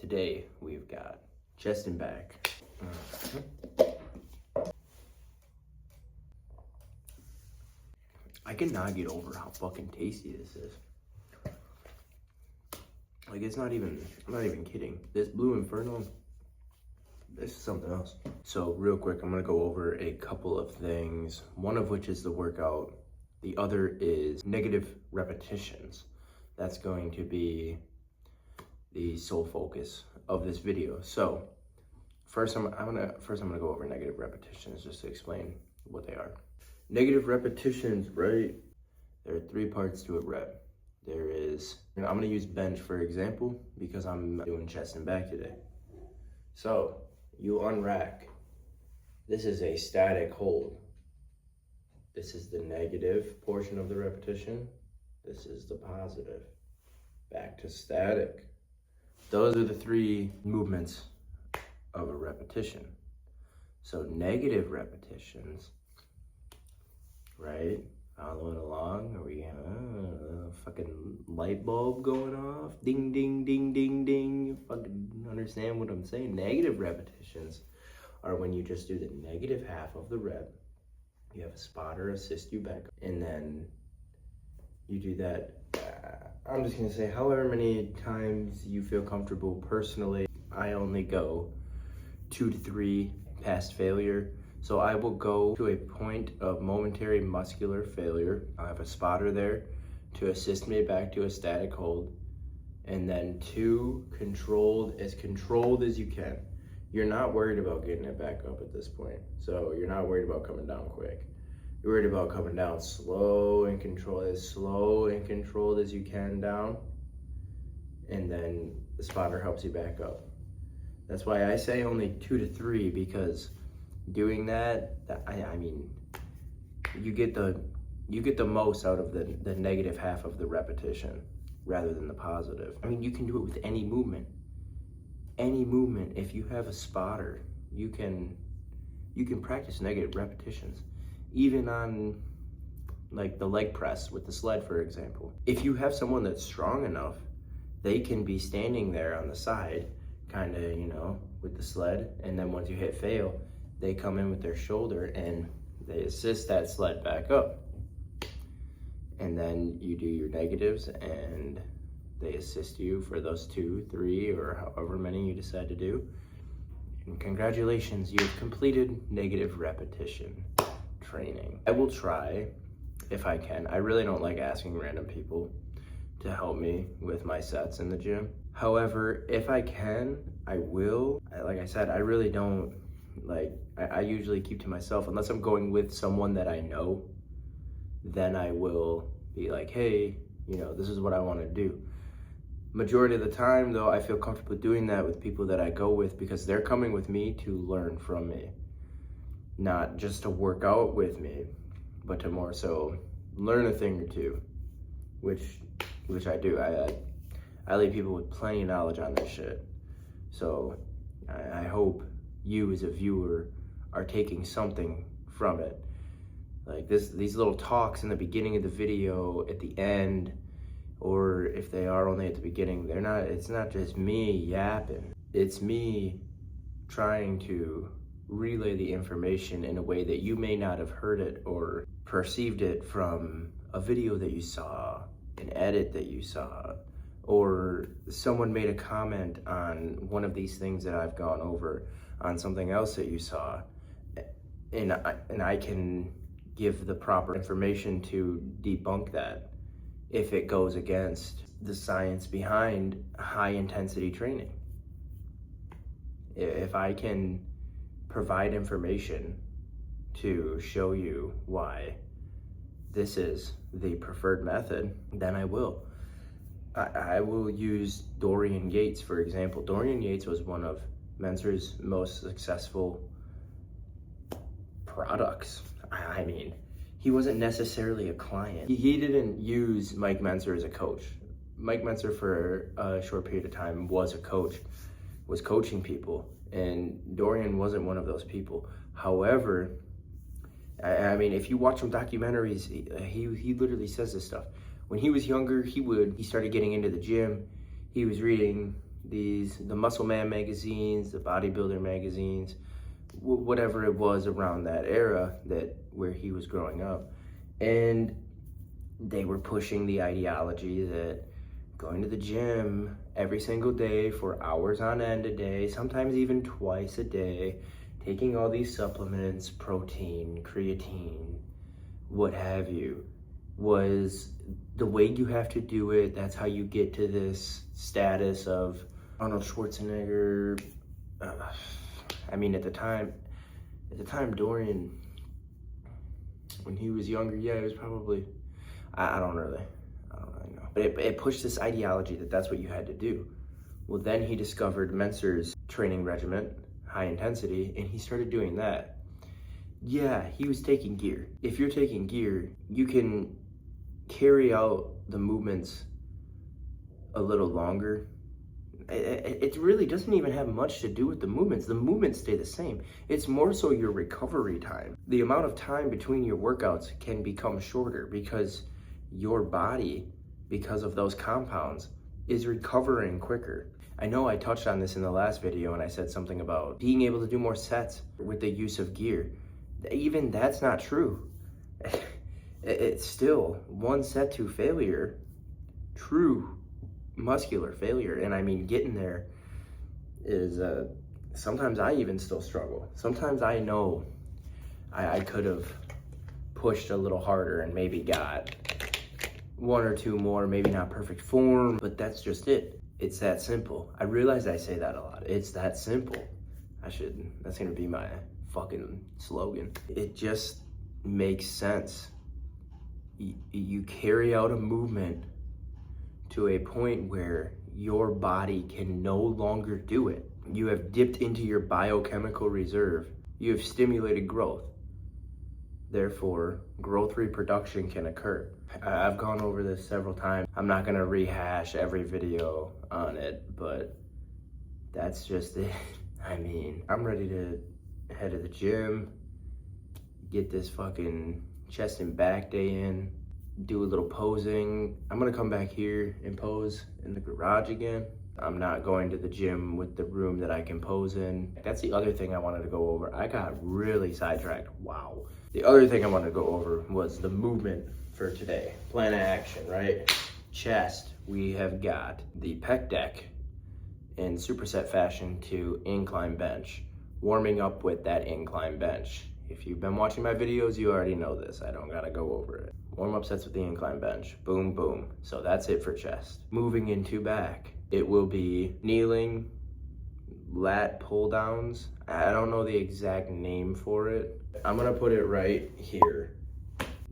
Today we've got chest and back. I cannot get over how fucking tasty this is. Like, I'm not even kidding. This Blue Inferno, this is something else. So real quick, I'm gonna go over a couple of things. One of which is the workout. The other is negative repetitions. That's going to be the sole focus of this video. So first I'm gonna go over negative repetitions just to explain what they are. Negative repetitions, right? There are 3 parts to a rep. There is, I'm gonna use bench for example because I'm doing chest and back today. So you unrack. This is a static hold. This is the negative portion of the repetition. This is the positive. Back to static. Those are the 3 movements of a repetition. So negative repetitions, right? Following along, are we fucking light bulb going off? Ding, ding, ding, ding, ding. You fucking understand what I'm saying? Negative repetitions are when you just do the negative half of the rep. You have a spotter assist you back, and then you do that. I'm just gonna say however many times you feel comfortable. Personally, I only go 2 to 3 past failure. So I will go to a point of momentary muscular failure. I have a spotter there to assist me back to a static hold. And then 2 controlled as you can. You're not worried about getting it back up at this point. So you're not worried about coming down quick. You're worried about coming down slow and controlled as you can down. And then the spotter helps you back up. That's why I say only 2 to 3, because doing that, I mean, you get the most out of the negative half of the repetition rather than the positive. I mean, you can do it with any movement. Any movement. If you have a spotter, you can practice negative repetitions. Even on like the leg press with the sled, for example. If you have someone that's strong enough, they can be standing there on the side, kind of, with the sled, and then once you hit fail, they come in with their shoulder and they assist that sled back up. And then you do your negatives and they assist you for those 2, 3, or however many you decide to do. And congratulations, you've completed negative repetition training. I will try, if I can. I really don't like asking random people to help me with my sets in the gym. However, if I can, I will. Like I said, I really don't, I usually keep to myself unless I'm going with someone that I know. Then I will be like, hey, this is what I want to do. Majority of the time though, I feel comfortable doing that with people that I go with because they're coming with me to learn from me. Not just to work out with me, but to more so learn a thing or two, which I do. I leave people with plenty of knowledge on this shit. So I hope you as a viewer are taking something from it. Like these little talks in the beginning of the video, at the end, or if they are only at the beginning, it's not just me yapping. It's me trying to relay the information in a way that you may not have heard it or perceived it from a video that you saw, an edit that you saw, or someone made a comment on one of these things that I've gone over on something else that you saw, and I can give the proper information to debunk that if it goes against the science behind high intensity training. If I can provide information to show you why this is the preferred method, then I will. I will use Dorian Yates, for example. Dorian Yates was one of Mentor's most successful products. I mean, he wasn't necessarily a client. He didn't use Mike Mentor as a coach. Mike Mentor for a short period of time was a coach, was coaching people, and Dorian wasn't one of those people. However, I mean, if you watch some documentaries, he literally says this stuff. When he was younger, he started getting into the gym. He was reading the Muscle Man magazines, the bodybuilder magazines, whatever it was around that era where he was growing up. And they were pushing the ideology that going to the gym every single day for hours on end a day, sometimes even twice a day, taking all these supplements, protein, creatine, what have you, was the way you have to do it. That's how you get to this status of Arnold Schwarzenegger. I mean, at the time, Dorian, when he was younger, yeah, it was probably, I don't really know. But it pushed this ideology that that's what you had to do. Well, then he discovered Menser's training regimen, high intensity, and he started doing that. Yeah, he was taking gear. If you're taking gear, you can carry out the movements a little longer. It really doesn't even have much to do with the movements. The movements stay the same. It's more so your recovery time. The amount of time between your workouts can become shorter because your body, because of those compounds, is recovering quicker. I know I touched on this in the last video and I said something about being able to do more sets with the use of gear. Even that's not true. It's still one set to failure, true muscular failure. And I mean, getting there is, sometimes I even still struggle. Sometimes I know I could have pushed a little harder and maybe got one or two more, maybe not perfect form, but that's just it. It's that simple. I realize I say that a lot. It's that simple. That's gonna be my fucking slogan. It just makes sense. You carry out a movement to a point where your body can no longer do it. You have dipped into your biochemical reserve. You have stimulated growth. Therefore, growth reproduction can occur. I've gone over this several times. I'm not gonna rehash every video on it, but that's just it. I mean, I'm ready to head to the gym, get this fucking chest and back day in, do a little posing. I'm gonna come back here and pose in the garage again. I'm not going to the gym with the room that I can pose in. That's the other thing I wanted to go over. I got really sidetracked, wow. The other thing I wanted to go over was the movement for today. Plan of action, right? Chest, we have got the pec deck in superset fashion to incline bench, warming up with that incline bench. If you've been watching my videos, you already know this. I don't gotta go over it. Warm up sets with the incline bench, boom, boom. So that's it for chest. Moving into back, it will be kneeling, lat pull downs. I don't know the exact name for it. I'm gonna put it right here.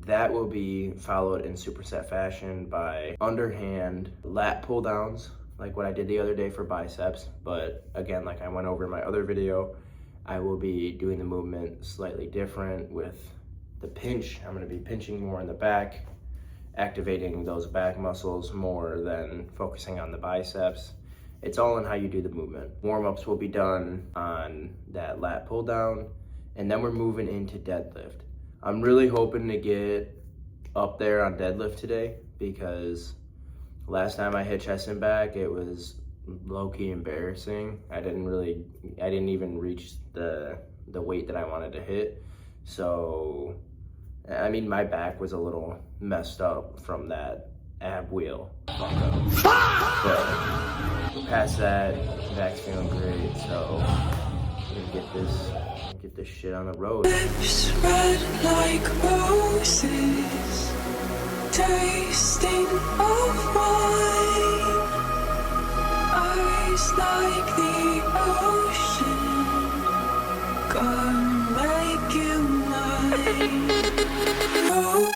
That will be followed in superset fashion by underhand lat pull downs, like what I did the other day for biceps. But again, like I went over in my other video, I will be doing the movement slightly different with the pinch. I'm gonna be pinching more in the back, activating those back muscles more than focusing on the biceps. It's all in how you do the movement. Warm-ups will be done on that lat pull down, and then we're moving into deadlift. I'm really hoping to get up there on deadlift today because last time I hit chest and back, it was low-key embarrassing. I didn't even reach the weight that I wanted to hit. So, I mean, my back was a little messed up from that ab wheel. But past that, back's feeling great, so I'm gonna get this shit on the road. Lips red like roses, tasting of wine, eyes like the ocean, gonna make you mine. Oh.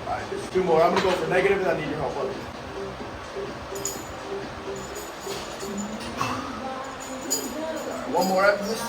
Alright, just 2 more. I'm gonna go for negative and I need your help. Buddy. Right, 1 more after this.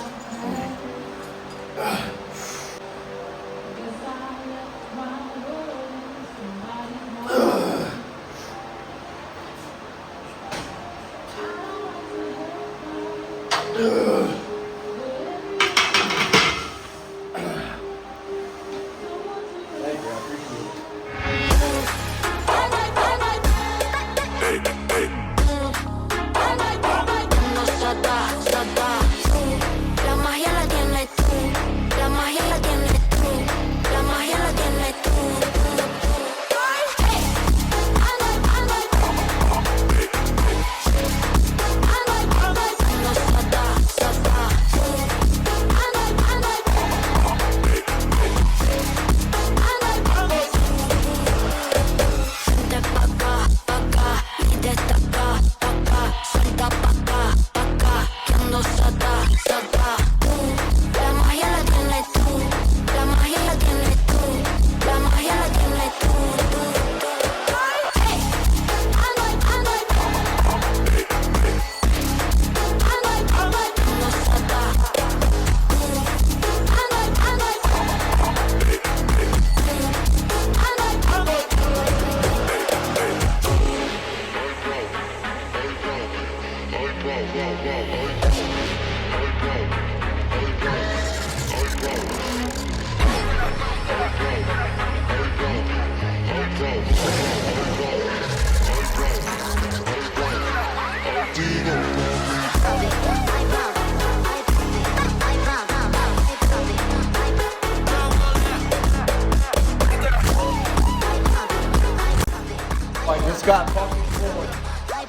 I just got fucking floored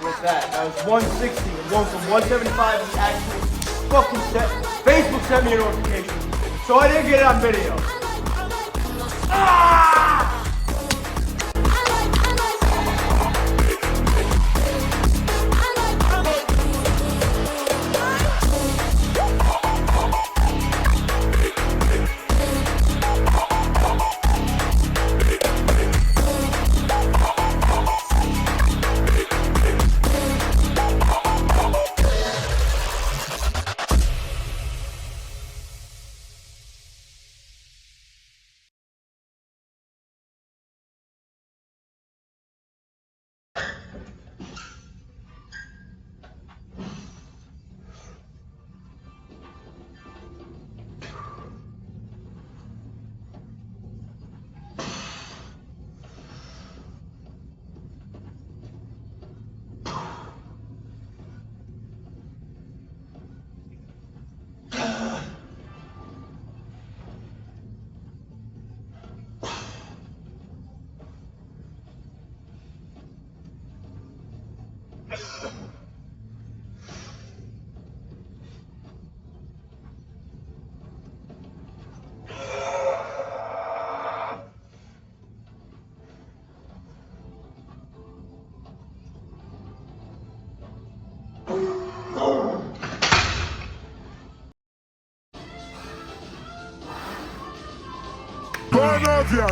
with that. That was 160 and going from 175 to actually fucking set. Facebook sent me a notification, so I didn't get it on video. Ah!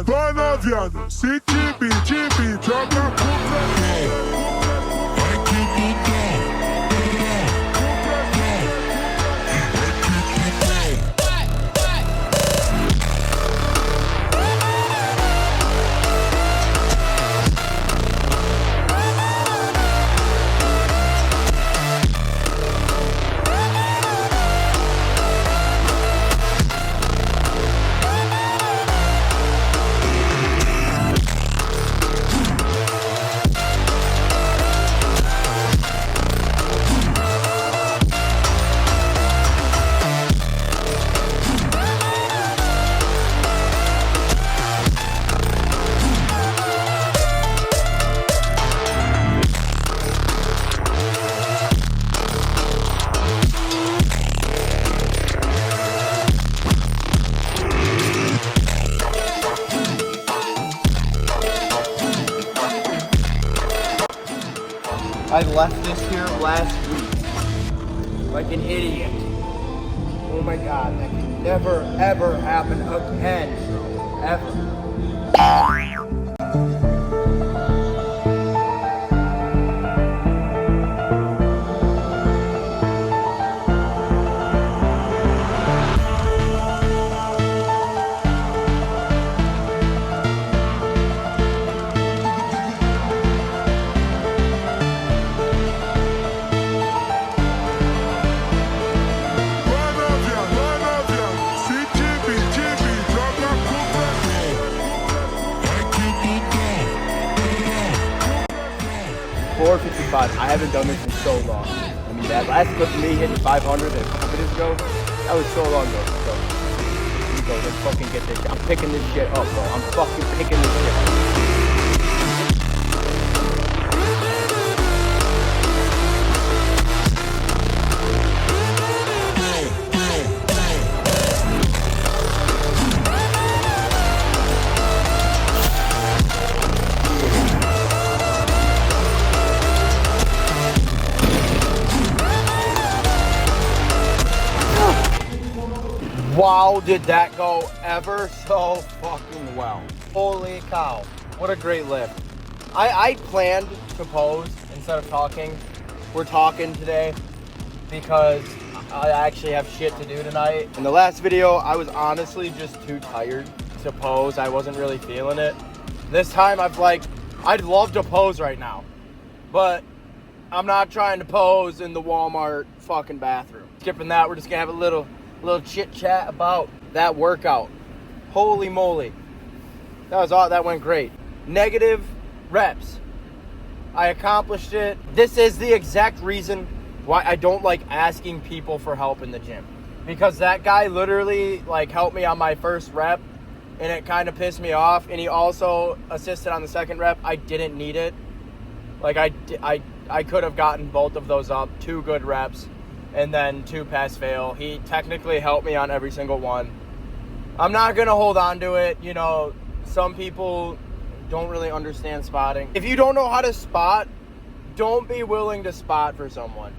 Pana wiano, si cibi, joga left this here last week. Like an idiot. Oh my god, that can never ever happen again, bro. Ever. Run up ya. See Jimmy, drop that cool. 455. I haven't done this in so long. I mean, that last clip of me hitting 500 a couple minutes ago, that was so long ago. So, here we go. Let's fucking get this. I'm picking this shit up, bro. I'm fucking picking this shit up. Wow, did that go ever so fucking well. Holy cow. What a great lift. I planned to pose instead of talking. We're talking today because I actually have shit to do tonight. In the last video, I was honestly just too tired to pose. I wasn't really feeling it. This time, I'd love to pose right now, but I'm not trying to pose in the Walmart fucking bathroom. Skipping that, we're just gonna have a little chit chat about that workout. Holy moly. That went great. Negative reps. I accomplished it. This is the exact reason why I don't like asking people for help in the gym. Because that guy literally helped me on my first rep and it kind of pissed me off, and he also assisted on the second rep. I didn't need it. I could have gotten both of those up, 2 good reps. And then 2 pass fail. He technically helped me on every single one. I'm not going to hold on to it. You know, some people don't really understand spotting. If you don't know how to spot, don't be willing to spot for someone.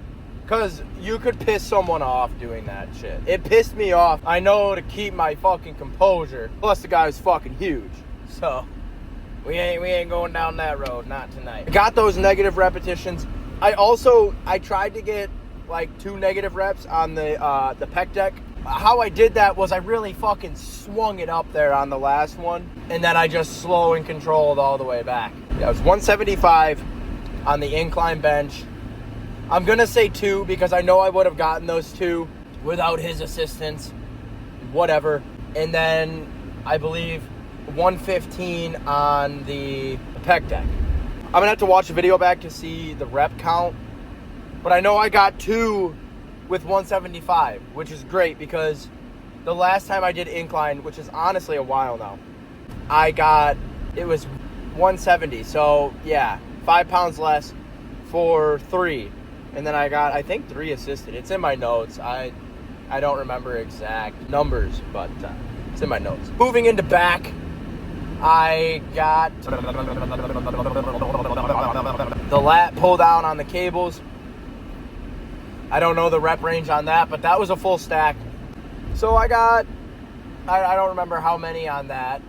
Because you could piss someone off doing that shit. It pissed me off. I know to keep my fucking composure. Plus the guy was fucking huge. So, we ain't going down that road. Not tonight. Got those negative repetitions. I tried to get 2 negative reps on the pec deck. How I did that was I really fucking swung it up there on the last one, and then I just slow and controlled all the way back. Yeah, it was 175 on the incline bench. I'm gonna say 2 because I know I would have gotten those 2 without his assistance. Whatever. And then I believe 115 on the pec deck. I'm gonna have to watch the video back to see the rep count. But I know I got 2 with 175, which is great because the last time I did incline, which is honestly a while now, it was 170. So yeah, 5 pounds less for 3. And then I got, I think, 3 assisted. It's in my notes. I don't remember exact numbers, but it's in my notes. Moving into back, I got the lat pull down on the cables. I don't know the rep range on that, but that was a full stack. So I don't remember how many on that.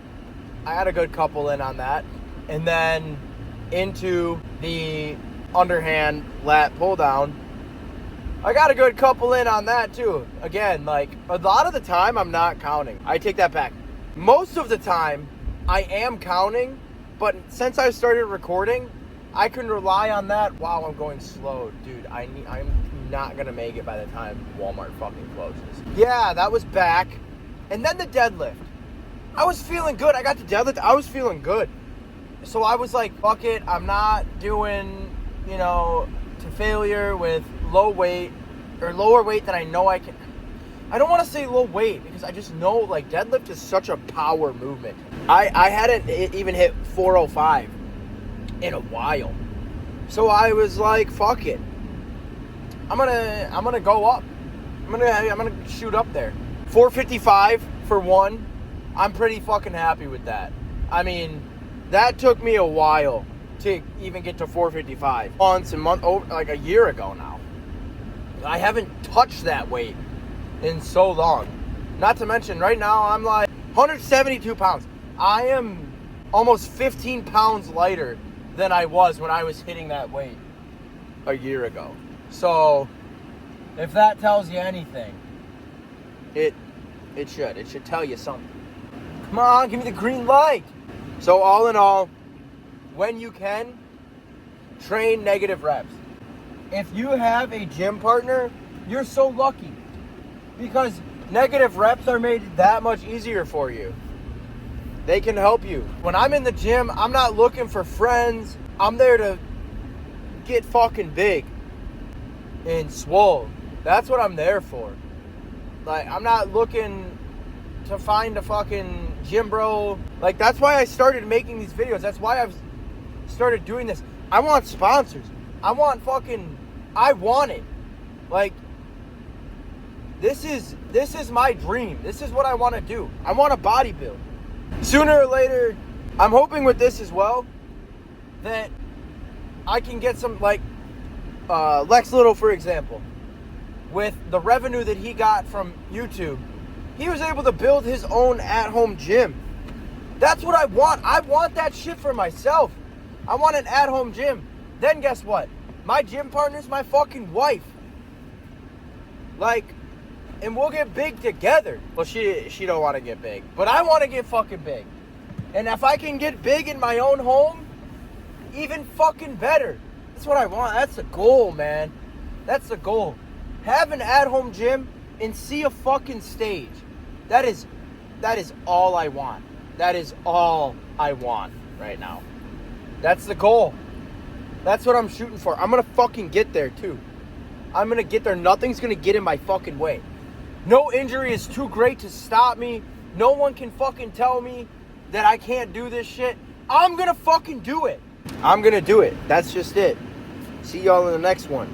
I had a good couple in on that. And then into the underhand lat pull down, I got a good couple in on that too. Again, a lot of the time I'm not counting. I take that back. Most of the time I am counting, but since I started recording, I can rely on that. Wow, I'm going slow. Dude, I'm not gonna make it by the time Walmart fucking closes. Yeah, that was back. And then the deadlift. I was feeling good. I got the deadlift. I was feeling good. So I was like, fuck it. I'm not doing, to failure with low weight or lower weight than I know I can. I don't want to say low weight because I just know deadlift is such a power movement. I hadn't even hit 405 in a while. So I was like, fuck it. I'm gonna go up. I'm gonna shoot up there. 455 for 1. I'm pretty fucking happy with that. I mean, that took me a while to even get to 455. Like a year ago now. I haven't touched that weight in so long. Not to mention, right now I'm like 172 pounds. I am almost 15 pounds lighter than I was when I was hitting that weight a year ago. So, if that tells you anything, it should tell you something. Come on, give me the green light. So all in all, when you can, train negative reps. If you have a gym partner, you're so lucky because negative reps are made that much easier for you. They can help you. When I'm in the gym, I'm not looking for friends. I'm there to get fucking big and swole. That's what I'm there for. Like, I'm not looking to find a fucking gym bro. Like, that's why I started making these videos. That's why I've started doing this. I want sponsors. I want it. Like, this is my dream. This is what I want to do. I want to bodybuild. Sooner or later, I'm hoping with this as well, that I can get some, like, Lex Little, for example. With the revenue that he got from YouTube, he was able to build his own at-home gym. That's what I want. I want that shit for myself. I want an at-home gym. Then guess what? My gym partner's my fucking wife. Like, and we'll get big together. Well, she don't want to get big, but I want to get fucking big. And if I can get big in my own home, even fucking better. That's what I want. That's the goal, man. That's the goal. Have an at-home gym and see a fucking stage. That is all I want. That is all I want right now. That's the goal. That's what I'm shooting for. I'm gonna fucking get there too. I'm gonna get there. Nothing's gonna get in my fucking way. No injury is too great to stop me. No one can fucking tell me that I can't do this shit. I'm gonna fucking do it. I'm gonna do it. That's just it. See y'all in the next one.